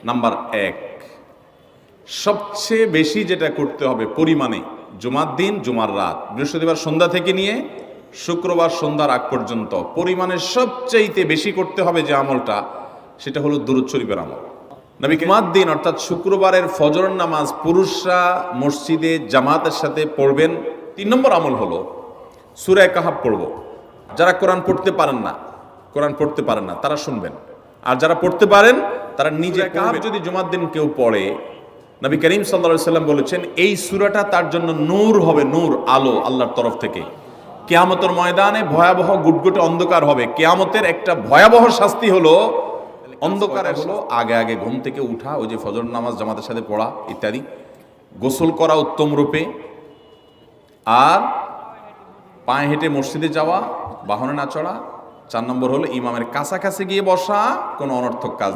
Number 1, সবচেয়ে বেশি যেটা করতে হবে পরিমাণে, জুমার দিন জুমার রাত বৃহস্পতিবার সন্ধ্যা থেকে নিয়ে শুক্রবার সন্ধ্যার আগ পর্যন্ত পরিমাণে সবচাইতে বেশি করতে হবে যে আমলটা, সেটা হলো দুরূদ শরীফের আমল। নবী জুমার দিন অর্থাৎ শুক্রবারের ফজর নামাজ পুরুষরা মসজিদে জামাতের সাথে পড়বেন। 3 নম্বর আমল হলো সূরা কাহাফ পড়ব। যারা কোরআন পড়তে পারেন না তারা শুনবেন, আর যারা পড়তে পারেন তারা নিজে কাহাফ যদি জুমার দিন কেউ পড়ে, নবী করিম সাল্লাল্লাহু আলাইহি সাল্লাম বলেছেন এই সূরাটা তার জন্য নূর হবে, নূর, আলো আল্লাহর তরফ থেকে। কিয়ামতের ময়দানে ভয়াবহ গুটগুটে অন্ধকার হবে। কিয়ামতের একটা ভয়াবহ শাস্তি হলো অন্ধকারে হলো আগে আগে ঘুম থেকে উঠা, ওই যে ফজর নামাজ জামাতের সাথে পড়া ইত্যাদি, গোসল করা উত্তম রূপে, আর পায়ে হেঁটে মসজিদে যাওয়া, বাহনে না চড়া। 4 নম্বর হলো ইমামের কাছাকাছি গিয়ে বসা, কোনো অনর্থক কাজ